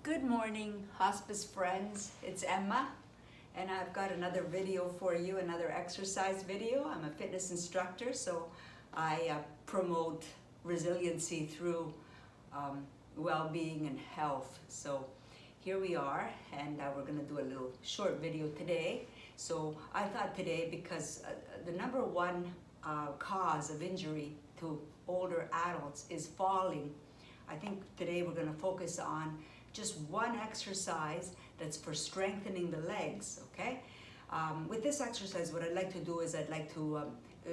Good morning, hospice friends. It's Emma, and I've got another video for you, another exercise video. I'm a fitness instructor, so I promote resiliency through well-being and health. So here we are, and we're going to do a little short video today. So I thought today, because the number one cause of injury to older adults is falling, I think today we're going to focus on just one exercise that's for strengthening the legs, okay? With this exercise, what I'd like to do is I'd like to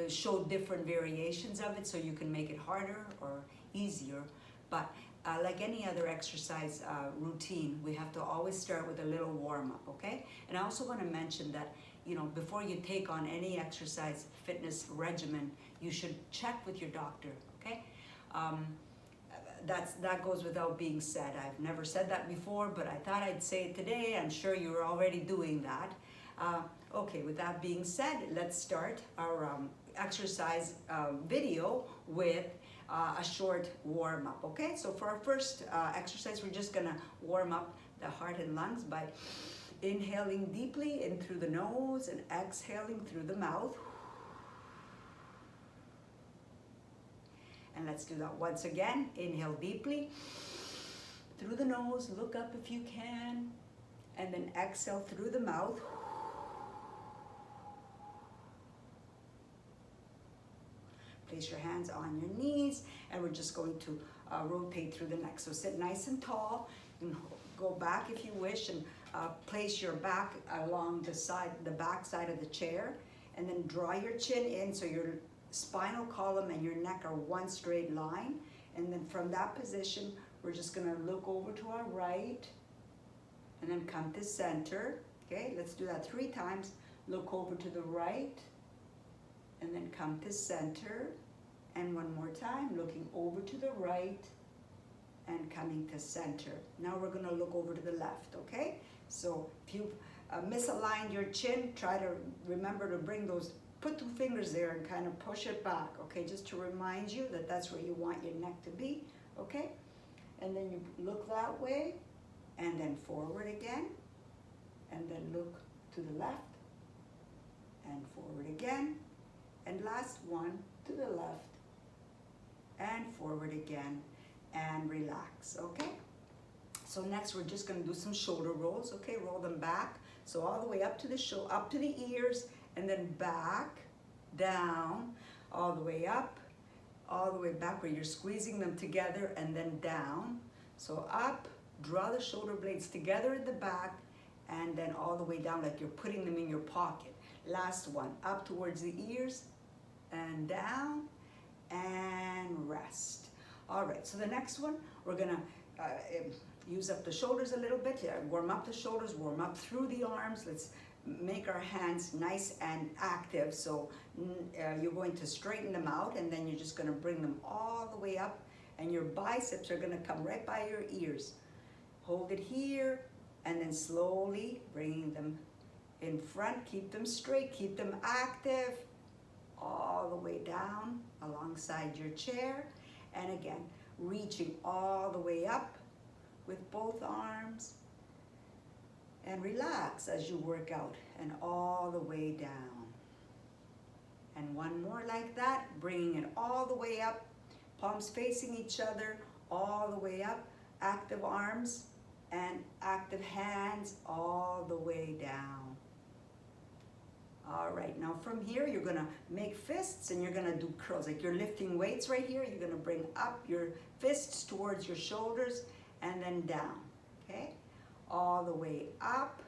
show different variations of it so you can make it harder or easier. But like any other exercise routine, we have to always start with a little warm-up, okay? And I also want to mention that, you know, before you take on any exercise fitness regimen, you should check with your doctor, okay? That goes without being said. I've never said that before, but I thought I'd say it today. I'm sure you're already doing that. Okay, with that being said, let's start our exercise video with a short warm-up, okay? So for our first exercise, we're just gonna warm up the heart and lungs by inhaling deeply in through the nose and exhaling through the mouth. And let's do that once again. Inhale deeply through the nose, look up if you can, and then exhale through the mouth. Place your hands on your knees, and we're just going to rotate through the neck. So sit nice and tall. You can go back if you wish, and place your back along the back side of the chair, and then draw your chin in so your spinal column and your neck are one straight line. And then from that position, we're just gonna look over to our right and then come to center. Okay, let's do that 3 times. Look over to the right and then come to center. And one more time, looking over to the right and coming to center. Now we're gonna look over to the left, okay? So if you misaligned your chin, try to remember to bring those, put 2 fingers there and kind of push it back, okay? Just to remind you that that's where you want your neck to be, okay? And then you look that way, and then forward again, and then look to the left, and forward again, and last one to the left, and forward again, and relax, okay? So next we're just gonna do some shoulder rolls, okay? Roll them back, so all the way up to the ears, and then back, down, all the way up, all the way back where you're squeezing them together, and then down. So up, draw the shoulder blades together at the back, and then all the way down like you're putting them in your pocket. Last one, up towards the ears, and down, and rest. All right, so the next one, we're gonna use up the shoulders a little bit. Warm up the shoulders, warm up through the arms. Let's make our hands nice and active. So you're going to straighten them out, and then you're just going to bring them all the way up, and your biceps are going to come right by your ears. Hold it here, and then slowly bringing them in front. Keep them straight, keep them active, all the way down alongside your chair. And again, reaching all the way up with both arms. And relax as you work out, and all the way down. And one more like that, bringing it all the way up, palms facing each other, all the way up, active arms and active hands all the way down. All right, now from here, you're gonna make fists and you're gonna do curls. Like you're lifting weights right here, you're gonna bring up your fists towards your shoulders and then down, okay? All the way up.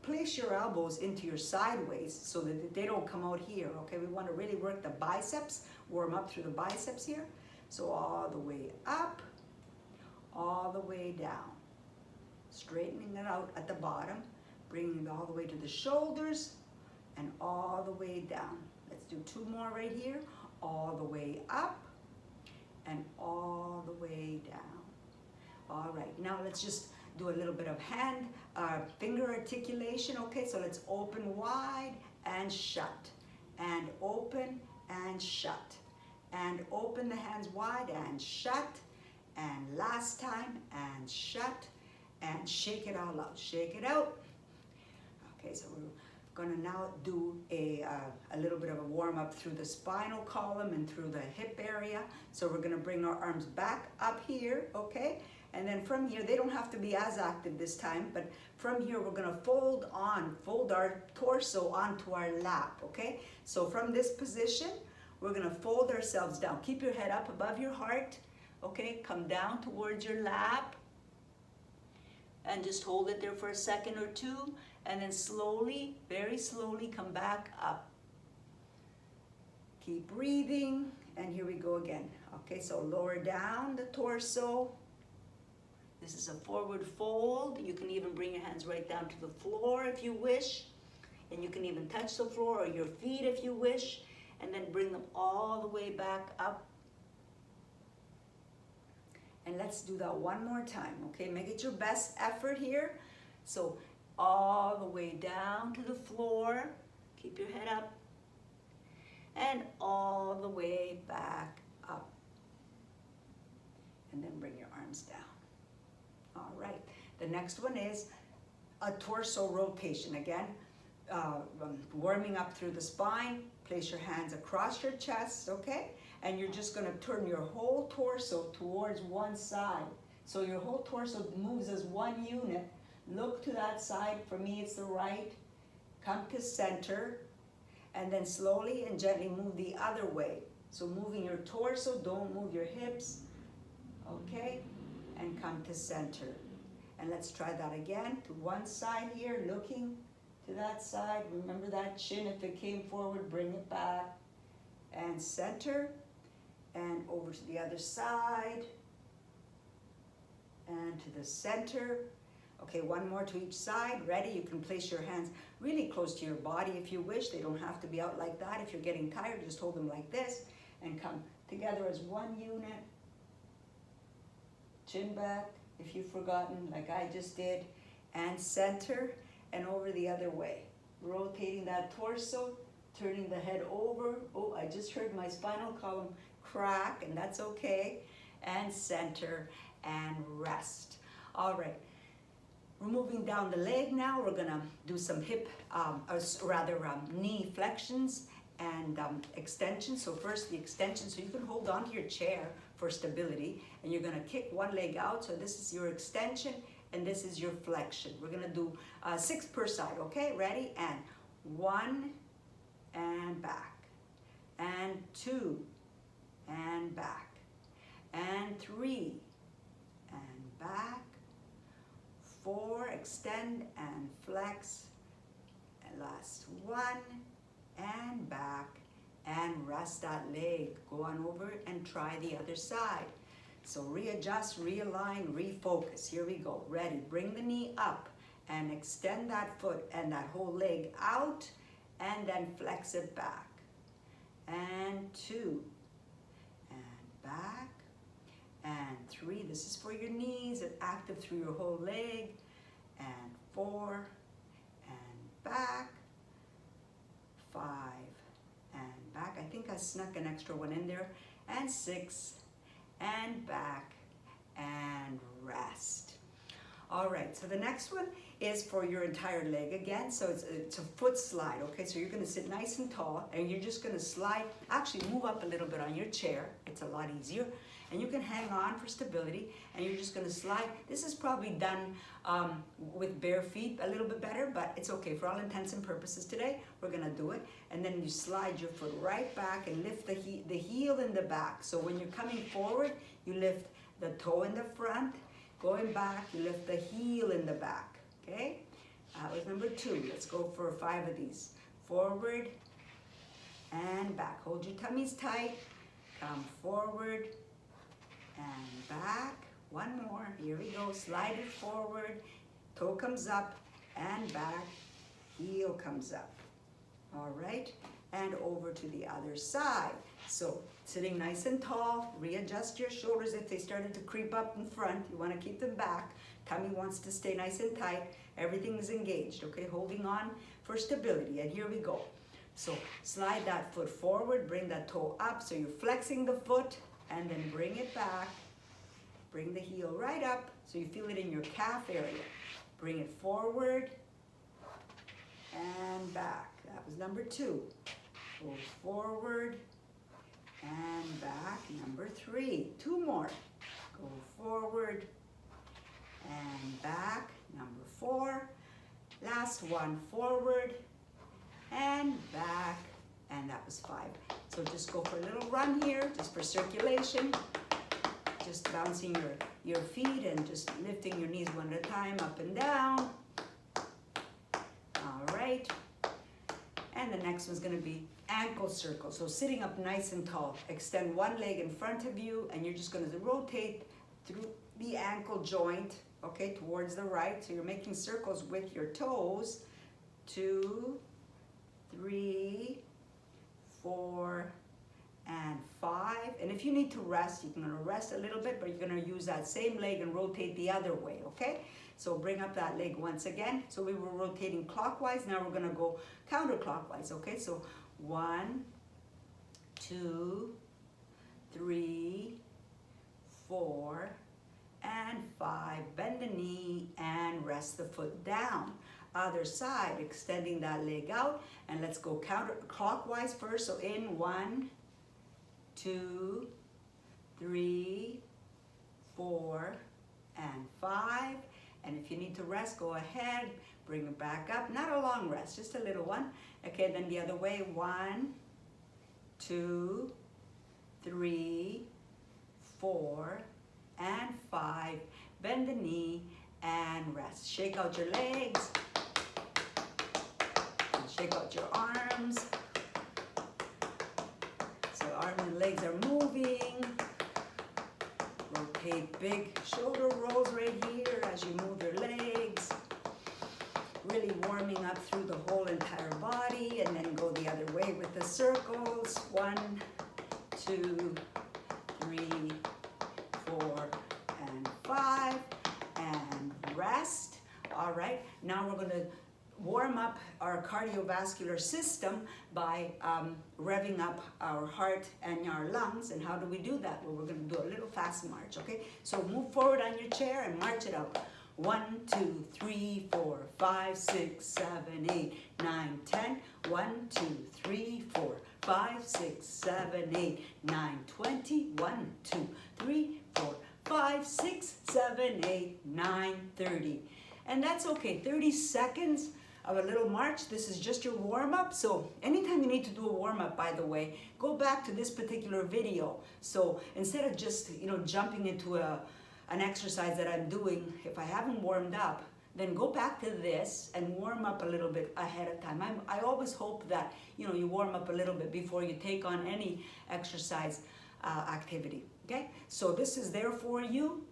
Place your elbows into your sideways so that they don't come out here, okay? We want to really work the biceps, warm up through the biceps here. So all the way up, all the way down. Straightening it out at the bottom, bringing it all the way to the shoulders and all the way down. Let's do 2 more right here. All the way up and all the way down. All right, now let's just do a little bit of hand, finger articulation, okay? So let's open wide and shut, and open and shut, and open the hands wide and shut, and last time, and shut, and shake it all out. Shake it out. Okay, so we're gonna now do a little bit of a warm up through the spinal column and through the hip area. So we're gonna bring our arms back up here, okay? And then from here, they don't have to be as active this time, but from here we're gonna fold our torso onto our lap, okay? So from this position, we're gonna fold ourselves down. Keep your head up above your heart, okay? Come down towards your lap and just hold it there for a second or two, and then slowly, very slowly come back up. Keep breathing, and here we go again. Okay, so lower down the torso. This is a forward fold. You can even bring your hands right down to the floor if you wish, and you can even touch the floor or your feet if you wish, and then bring them all the way back up. And let's do that one more time, okay? Make it your best effort here. So all the way down to the floor. Keep your head up. And all the way back up. And then bring your arms down. All right. The next one is a torso rotation. Again, warming up through the spine. Place your hands across your chest, okay? And you're just going to turn your whole torso towards one side. So your whole torso moves as one unit. Look to that side. For me, it's the right. Come to center. And then slowly and gently move the other way. So moving your torso, don't move your hips. Okay? And come to center. And let's try that again. To one side here, looking to that side. Remember that chin. If it came forward, bring it back. And center. And over to the other side. And to the center. Okay, one more to each side. Ready? You can place your hands really close to your body if you wish. They don't have to be out like that. If you're getting tired, just hold them like this and come together as one unit. Chin back if you've forgotten, like I just did. And center and over the other way. Rotating that torso, turning the head over. Oh, I just heard my spinal column crack, and that's okay. And center and rest. All right. We're moving down the leg now. We're gonna do some hip, knee flexions and extensions. So first the extension, so you can hold on to your chair for stability, and you're gonna kick one leg out. So this is your extension, and this is your flexion. We're gonna do 6 per side, okay? Ready? And 1, and back, and 2, and back, and 3, and back, 4, extend and flex, and last 1, and back, and rest that leg. Go on over and try the other side. So readjust, realign, refocus. Here we go. Ready? Bring the knee up and extend that foot and that whole leg out, and then flex it back. And 2, and back. And 3, this is for your knees and active through your whole leg. And 4, and back. 5, and back. I think I snuck an extra one in there. And 6, and back, and rest. All right, so the next one is for your entire leg again. So it's a foot slide, okay? So you're gonna sit nice and tall, and you're just gonna slide, actually move up a little bit on your chair. It's a lot easier. And you can hang on for stability, and you're just gonna slide. This is probably done with bare feet a little bit better, but it's okay. For all intents and purposes today, we're gonna do it. And then you slide your foot right back and lift the heel in the back. So when you're coming forward, you lift the toe in the front. Going back, you lift the heel in the back, okay? That was number 2. Let's go for 5 of these. Forward and back. Hold your tummies tight. Come forward and back. One more. Here we go. Slide it forward. Toe comes up and back. Heel comes up. All right. And over to the other side. So sitting nice and tall. Readjust your shoulders if they started to creep up in front. You want to keep them back. Tummy wants to stay nice and tight. Everything is engaged. Okay. Holding on for stability. And here we go. So slide that foot forward. Bring that toe up. So you're flexing the foot. And then bring it back. Bring the heel right up so you feel it in your calf area. Bring it forward and back. That was number 2. Go forward and back. Number 3. 2 more. Go forward and back. Number 4. Last one, forward and back. And that was 5. So just go for a little run here, just for circulation. Just bouncing your feet and just lifting your knees one at a time, up and down. All right. And the next one's going to be ankle circle. So sitting up nice and tall. Extend one leg in front of you, and you're just going to rotate through the ankle joint, okay, towards the right. So you're making circles with your toes. 2, 3, 4, and 5. And if you need to rest, you're going to rest a little bit, but you're going to use that same leg and rotate the other way, okay? So bring up that leg once again. So we were rotating clockwise. Now we're going to go counterclockwise, okay? So 1, 2, 3, 4, and 5. Bend the knee and rest the foot down. Other side, extending that leg out. And let's go counterclockwise first. So in 1, 2, 3, 4, and 5. And if you need to rest, go ahead, bring it back up. Not a long rest, just a little one. Okay, then the other way. 1, 2, 3, 4, and 5. Bend the knee and rest. Shake out your legs. And shake out your arms. So arms and legs are moving. Rotate big shoulder rolls right here as you move your legs. Really warming up through the whole entire body, and then go the other way with the circles. 1, 2, 3, 4, and 5. And rest. All right, now we're going to warm up our cardiovascular system by revving up our heart and our lungs. And how do we do that? Well, we're going to do a little fast march, okay? So move forward on your chair and march it out. 1, 2, 3, 4, 5, 6, 7, 8, 9, 10. 1, 2, 3, 4, 5, 6, 7, 8, 9, 20. 1, 2, 3, 4, 5, 6, 7, 8, 9, 30. And that's okay. 30 seconds of a little march. This is just your warm-up. So anytime you need to do a warm-up, by the way, go back to this particular video. So instead of just, jumping into an exercise that I'm doing, if I haven't warmed up, then go back to this and warm up a little bit ahead of time. I always hope that, you warm up a little bit before you take on any exercise activity. Okay, so this is there for you.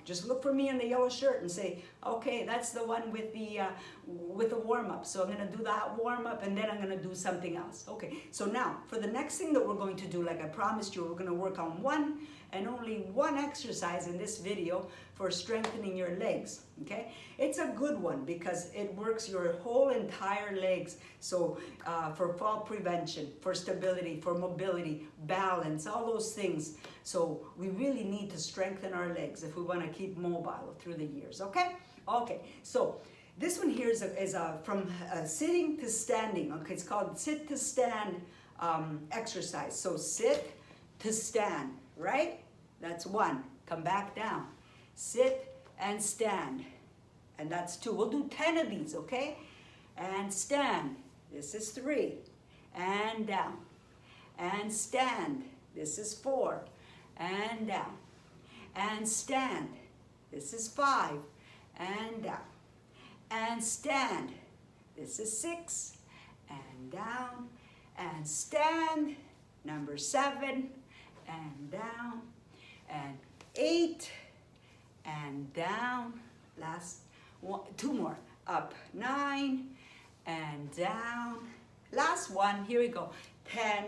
Just look for me in the yellow shirt and say, okay, that's the one with the warm-up. So I'm going to do that warm-up, and then I'm going to do something else. Okay, so now for the next thing that we're going to do, like I promised you, we're going to work on one and only one exercise in this video for strengthening your legs. Okay, it's a good one because it works your whole entire legs. So for fall prevention, for stability, for mobility, balance, all those things. So we really need to strengthen our legs if we want to keep mobile through the years. Okay, so this one here is from sitting to standing. Okay, it's called sit to stand exercise. So sit to stand, right? That's 1. Come back down. Sit and stand. And that's 2. We'll do 10 of these, okay? And stand. This is 3. And down. And stand. This is 4. And down. And stand. This is 5. And down. And stand. This is 6. And down. And stand. Number 7. And down. And 8. And down. Last one, 2 more. Up. 9. And down. Last one. Here we go. 10.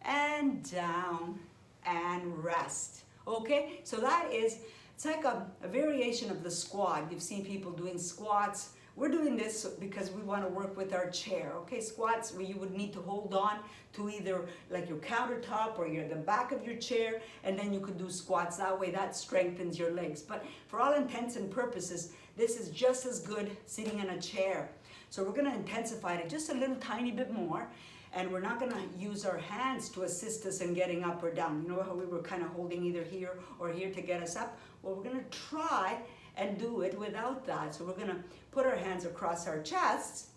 And down. And rest. Okay, so that is, it's like a variation of the squat. You've seen people doing squats we're doing this because we want to work with our chair. Okay, squats where you would need to hold on to either like your countertop or the back of your chair, and then you could do squats that way. That strengthens your legs. But for all intents and purposes, this is just as good sitting in a chair. So we're going to intensify it just a little tiny bit more. And we're not going to use our hands to assist us in getting up or down. You know how we were kind of holding either here or here to get us up? Well, we're going to try and do it without that. So we're going to put our hands across our chests.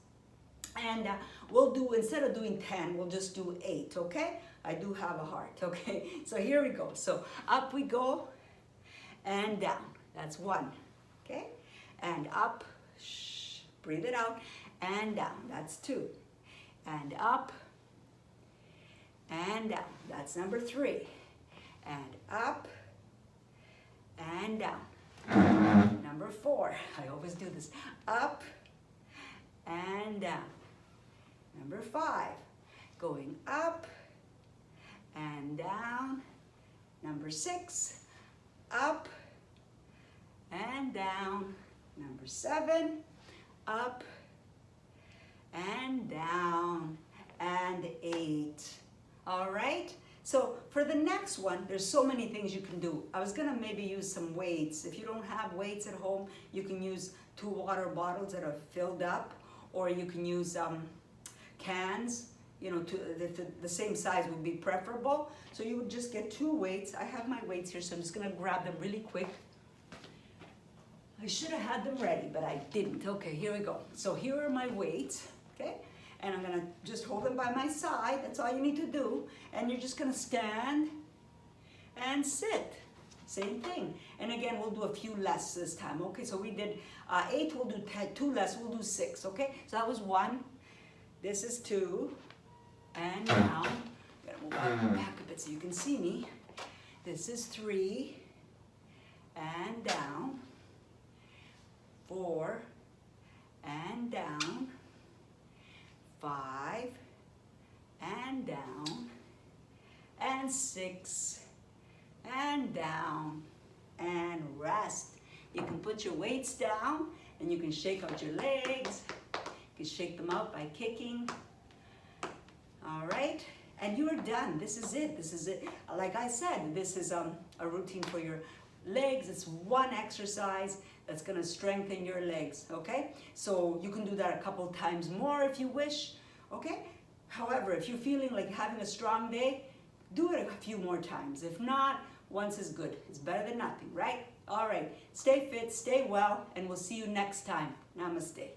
And we'll do, instead of doing 10, we'll just do 8, okay? I do have a heart, okay? So here we go. So up we go and down. That's 1, okay? And up, breathe it out, and down. That's 2. And up, and down. That's number 3. And up, and down. Number 4. I always do this. Up, and down. Number 5. Going up, and down. Number 6. Up, and down. Number 7. Up, and down, and 8. All right? So for the next one, there's so many things you can do. I was gonna maybe use some weights. If you don't have weights at home, you can use 2 water bottles that are filled up, or you can use cans, you know, the same size would be preferable. So you would just get 2 weights. I have my weights here, so I'm just gonna grab them really quick. I should have had them ready, but I didn't. Okay, here we go. So here are my weights. Okay, and I'm gonna just hold them by my side. That's all you need to do. And you're just gonna stand and sit. Same thing. And again, we'll do a few less this time. Okay, so we did 8, we'll do 10, 2 less, we'll do 6. Okay, so that was 1. This is 2. And now, I'm gonna move out back a bit so you can see me. This is 3. And down. 4. And down. 5, and down, and 6, and down, and rest. You can put your weights down, and you can shake out your legs. You can shake them out by kicking. All right, and you are done. This is it. This is it. Like I said, this is a routine for your legs. It's one exercise that's going to strengthen your legs, okay? So you can do that a couple times more if you wish, okay? However, if you're feeling like having a strong day, do it a few more times. If not, once is good. It's better than nothing, right? All right, stay fit, stay well, and we'll see you next time. Namaste.